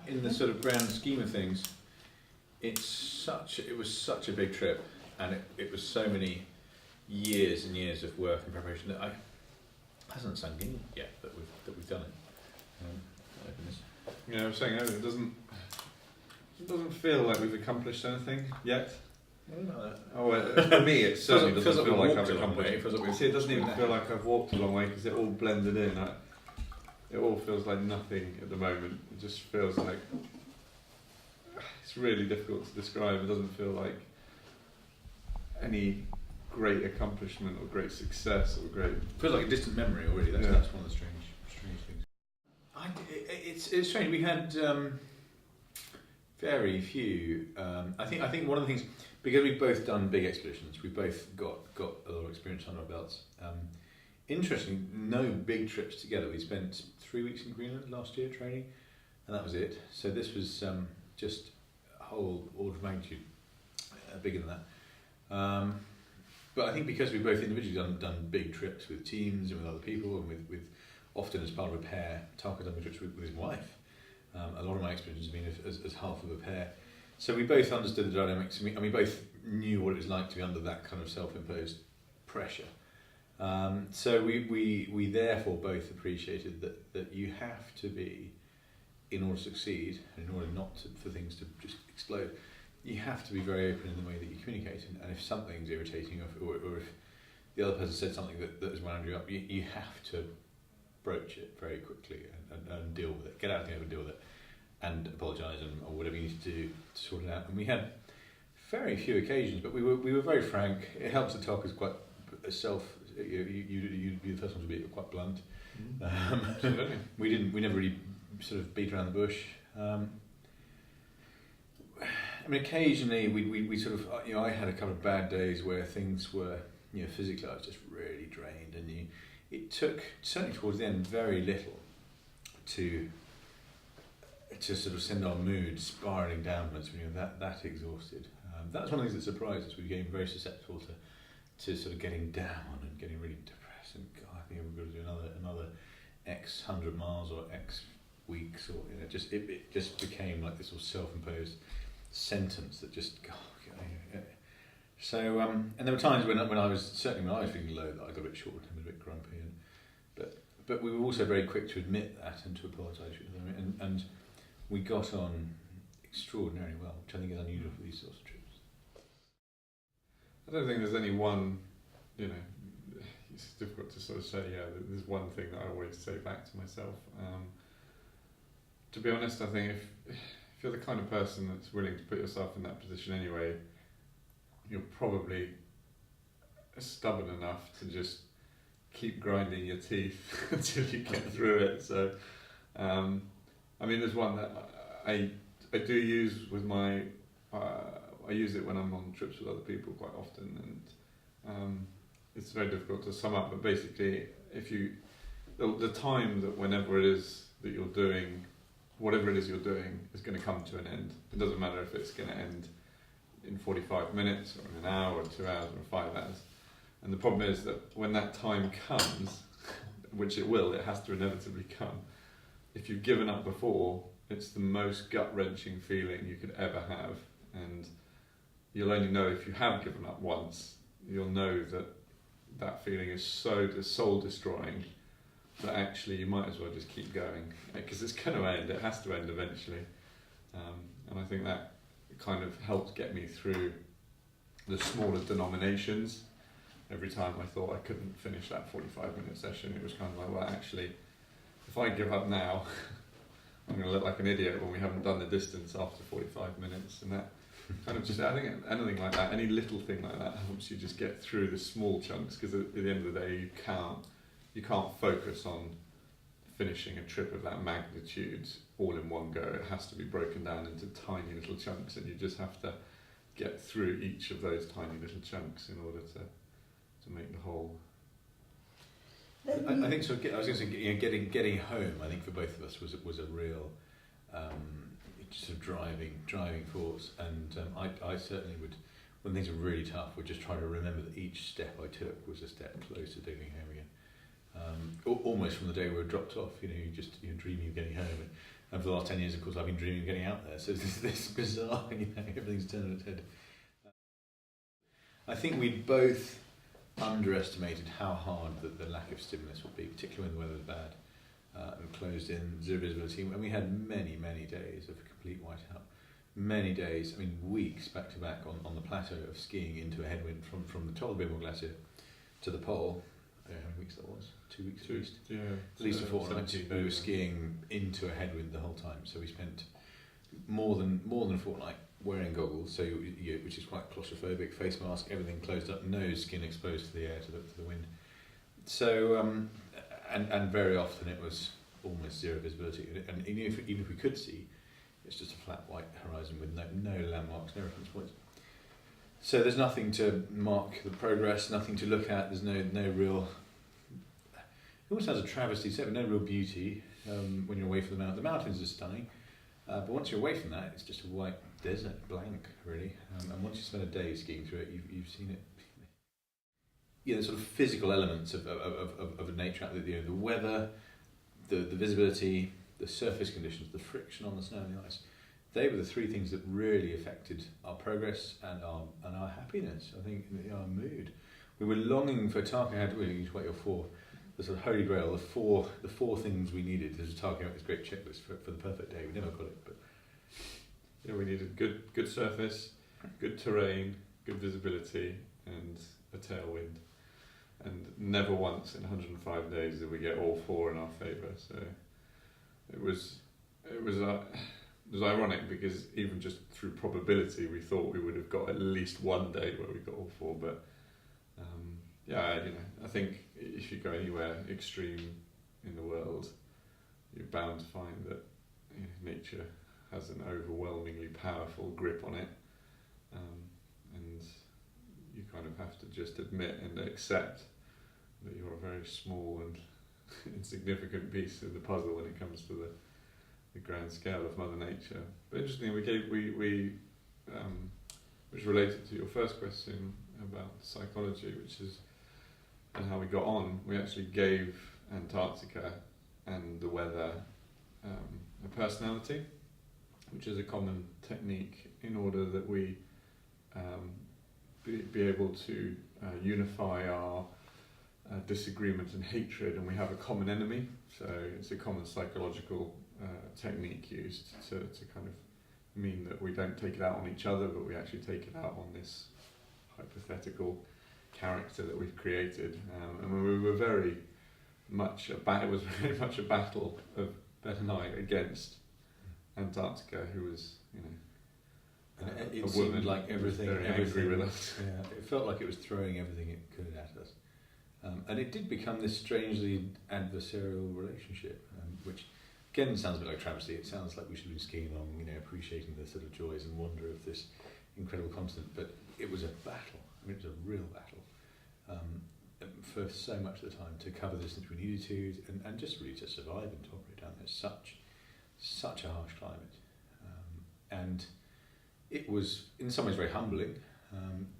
in the sort of grand scheme of things, it was such a big trip, and it was so many years and years of work and preparation that hasn't sunk in yet that we've done it. I was saying earlier, it doesn't feel like we've accomplished anything yet. For me, it certainly doesn't feel like I've accomplished it. It doesn't even feel like I've walked a long way because it all blended in. It all feels like nothing at the moment. It just feels like it's really difficult to describe. It doesn't feel like any great accomplishment or great success or great. It feels like a distant memory already. That's one of the strange things. It's strange. We had very few. I think one of the things, because we've both done big expeditions, we've both got a lot of experience under our belts. Interestingly, no big trips together. We spent 3 weeks in Greenland last year training, and that was it. So this was just a whole order of magnitude bigger than that. But I think because we've both individually done big trips with teams and with other people, and with often as part of a pair. Tarka done trips with his wife. A lot of my experiences have been as half of a pair. So we both understood the dynamics, and we both knew what it was like to be under that kind of self-imposed pressure. So we therefore both appreciated that you have to be, in order to succeed, and in order not for things to just explode, you have to be very open in the way that you communicate. And if something's irritating, or if the other person said something that has wound you up, you have to broach it very quickly and deal with it. Get out there and deal with it, and apologise or whatever you need to do to sort it out. And we had very few occasions, but we were very frank. It helps to talk as quite you'd be the first one to be quite blunt. We never really sort of beat around the bush. I mean, occasionally we sort of, I had a couple of bad days where things were, physically I was just really drained, and it took, certainly towards the end, very little to sort of send our mood spiralling downwards when you're that exhausted. That's one of the things that surprised us. We became very susceptible to sort of getting down and getting really depressed, and God, I think we've got to do another X 100 miles or X weeks, or it just became like this sort of self-imposed sentence that just so and there were times when I was feeling low, that I got a bit short and a bit grumpy, but we were also very quick to admit that and to apologise to them, and we got on extraordinarily well, which I think is unusual for these sorts of trips. I don't think there's any one, it's difficult to sort of say, there's one thing that I always say back to myself. To be honest, I think if you're the kind of person that's willing to put yourself in that position anyway, you're probably stubborn enough to just keep grinding your teeth until you get through it. So, I mean, there's one that I do use with my, I use it when I'm on trips with other people quite often, and it's very difficult to sum up, but basically, the time that whenever it is that you're doing, whatever it is you're doing, is going to come to an end. It doesn't matter if it's going to end in 45 minutes, or in an hour, or 2 hours, or 5 hours. And the problem is that when that time comes, which it will, it has to inevitably come, if you've given up before, it's the most gut-wrenching feeling you could ever have. And you'll only know if you have given up once, you'll know that feeling is so soul-destroying that actually you might as well just keep going, because it's going to end. It has to end eventually. And I think that kind of helped get me through the smaller denominations. Every time I thought I couldn't finish that 45-minute session, it was kind of like, well, actually, if I give up now, I'm going to look like an idiot when we haven't done the distance after 45 minutes. And that kind of just, I think anything like that, any little thing like that helps you just get through the small chunks, because at the end of the day, you can't focus on finishing a trip of that magnitude all in one go. It has to be broken down into tiny little chunks, and you just have to get through each of those tiny little chunks in order to make the whole. I think so. I was going to say, getting home, I think for both of us was a real sort of driving force, and I certainly would, when things were really tough, would just try to remember that each step I took was a step closer to getting home again. Almost from the day we were dropped off, you're dreaming of getting home. And for the last 10 years, of course, I've been dreaming of getting out there. So this bizarre, everything's turned on its head. I think we both underestimated how hard the lack of stimulus would be, particularly when the weather was bad and closed in, zero visibility. And we had many, many days of complete whiteout. Many days, I mean weeks back to back on the plateau of skiing into a headwind from the Tollebimble Glacier to the pole. How many weeks that was? 2 weeks at least. Yeah, at least a fortnight. We were skiing into a headwind the whole time, so we spent more than a fortnight wearing goggles, so which is quite claustrophobic. Face mask, everything closed up, no skin exposed to the air, to the wind. So and very often it was almost zero visibility, and even if we could see, it's just a flat white horizon with no landmarks, no reference points. So there's nothing to mark the progress, nothing to look at. There's no real. It almost has a travesty to say, but no real beauty when you're away from the mountain. The mountains are stunning, but once you're away from that, it's just a white desert, blank, really. And once you spend a day skiing through it, you've seen it. The sort of physical elements of a nature, the weather, the visibility, the surface conditions, the friction on the snow and the ice. They were the three things that really affected our progress and our happiness. I think our mood. We were longing for Tarka. Had really what you're for. The sort of holy grail, the four things we needed. There's Tarka this great checklist for the perfect day. We never got it, but yeah, we needed good surface, good terrain, good visibility, and a tailwind. And never once in 105 days did we get all four in our favour. So it was ironic because even just through probability, we thought we would have got at least one day where we got all four. But I think if you go anywhere extreme in the world, you're bound to find that nature has an overwhelmingly powerful grip on it, and you kind of have to just admit and accept that you're a very small and insignificant piece of the puzzle when it comes to the grand scale of Mother Nature. But interestingly, which related to your first question about psychology, which is and how we got on. We actually gave Antarctica and the weather a personality, which is a common technique in order that we be able to unify our disagreement and hatred, and we have a common enemy. So it's a common psychological technique used to kind of mean that we don't take it out on each other, but we actually take it out on this hypothetical character that we've created. And we were very much it was very much a battle of Ben and I against Antarctica, who was and it a seemed woman like everything angry with us. Yeah, it felt like it was throwing everything it could at us. And it did become this strangely adversarial relationship, which again sounds a bit like travesty. It sounds like we should have been skiing along, appreciating the sort of joys and wonder of this incredible continent. But it was a battle. I mean, it was a real battle for so much of the time to cover the distance we needed to, and just really to survive and to operate down there. Such a harsh climate, and it was in some ways very humbling.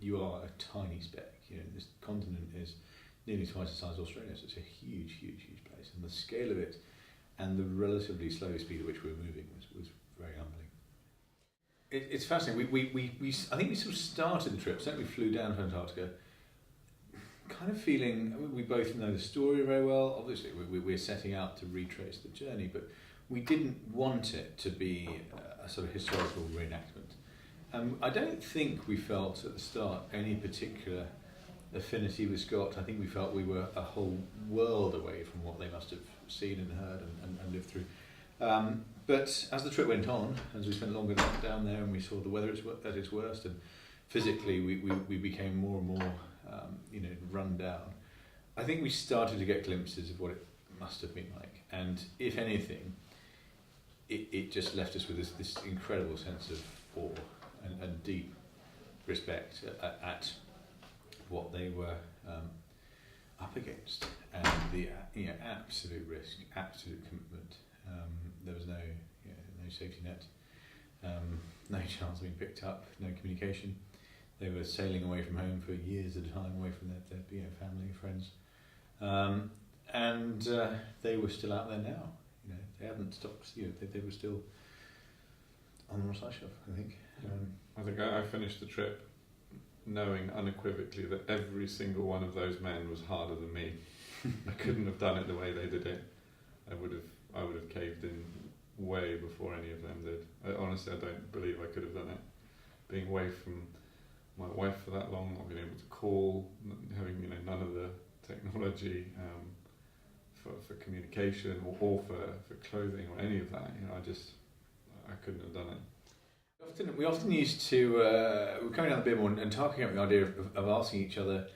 You are a tiny speck. This continent is nearly twice the size of Australia, so it's a huge place, and the scale of it and the relatively slow speed at which we were moving was very humbling. It's fascinating. I think we sort of started the trip, certainly we flew down to Antarctica, kind of feeling, we both know the story very well. Obviously we're setting out to retrace the journey, but we didn't want it to be a sort of historical reenactment. I don't think we felt at the start any particular affinity with Scott. I think we felt we were a whole world away from what they must have seen and heard and lived through. But as the trip went on, as we spent longer down there and we saw the weather at its worst, and physically we became more and more run down, I think we started to get glimpses of what it must have been like. And if anything, it just left us with this incredible sense of awe and deep respect at what they were up against, and the absolute risk, absolute commitment. There was no safety net, no chance of being picked up, no communication. They were sailing away from home for years at a time, away from their family, friends, and they were still out there now. They haven't stopped. They were still on the recycle shelf, I think. I think I finished the trip knowing unequivocally that every single one of those men was harder than me. I couldn't have done it the way they did it. I would have caved in way before any of them did. Honestly, I don't believe I could have done it. Being away from my wife for that long, not being able to call, having none of the technology for communication or for clothing or any of that. I couldn't have done it. We often used to, we're coming down the bit more and talking about the idea of asking each other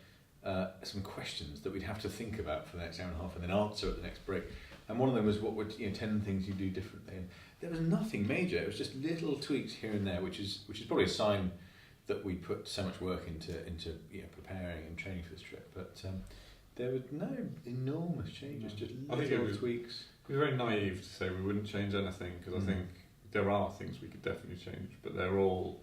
some questions that we'd have to think about for the next hour and a half and then answer at the next break. And one of them was, what would 10 things you do differently? And there was nothing major. It was just little tweaks here and there, which is probably a sign that we put so much work into preparing and training for this trip. But there were no enormous changes, just little tweaks. It was very naive to say we wouldn't change anything, because I think there are things we could definitely change, but they're all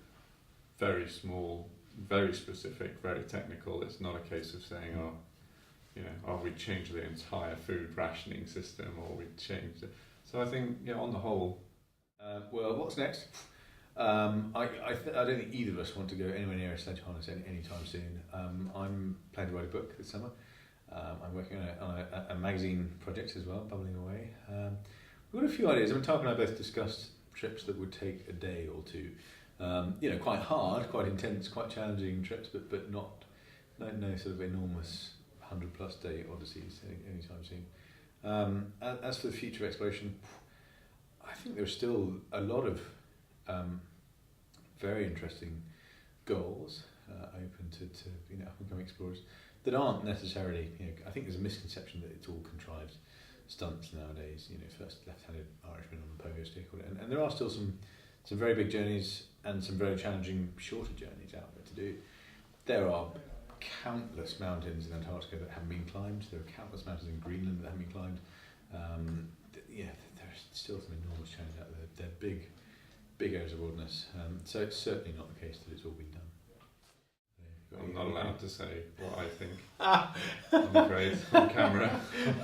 very small, very specific, very technical. It's not a case of saying, we changed the entire food rationing system, or we changed it. So I think, on the whole. Well, what's next? I don't think either of us want to go anywhere near a sledge harness anytime soon. I'm planning to write a book this summer. I'm working on a magazine project as well, bubbling away. We've got a few ideas. Tarka and I both discussed trips that would take a day or two. Quite hard, quite intense, quite challenging trips, but no sort of enormous 100+ day odysseys anytime soon. As for the future of exploration, I think there's still a lot of very interesting goals open to up and coming explorers that aren't necessarily. I think there's a misconception that it's all contrived stunts nowadays. First left-handed Irishman on the pogo stick, and there are still some very big journeys and some very challenging shorter journeys out there to do. There are countless mountains in Antarctica that haven't been climbed. There are countless mountains in Greenland that haven't been climbed. There's still some enormous challenges out there. They're big areas of wilderness. So it's certainly not the case that it's all been done. I'm not allowed to say what I think. I'm afraid on camera.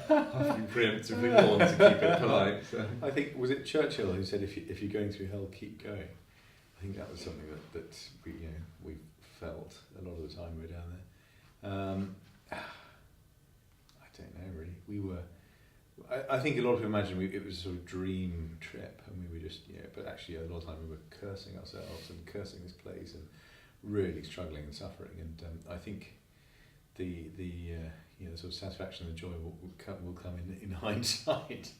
I've been preemptively warned to keep it polite. So. I think, was it Churchill who said, "If you're going through hell, keep going"? I think that was something that we felt a lot of the time we were down there. I don't know really. We were. I think a lot of people imagine it was a sort of dream trip, and we were just But actually, a lot of the time we were cursing ourselves and cursing this place and really struggling and suffering. And I think the sort of satisfaction and the joy will come in hindsight.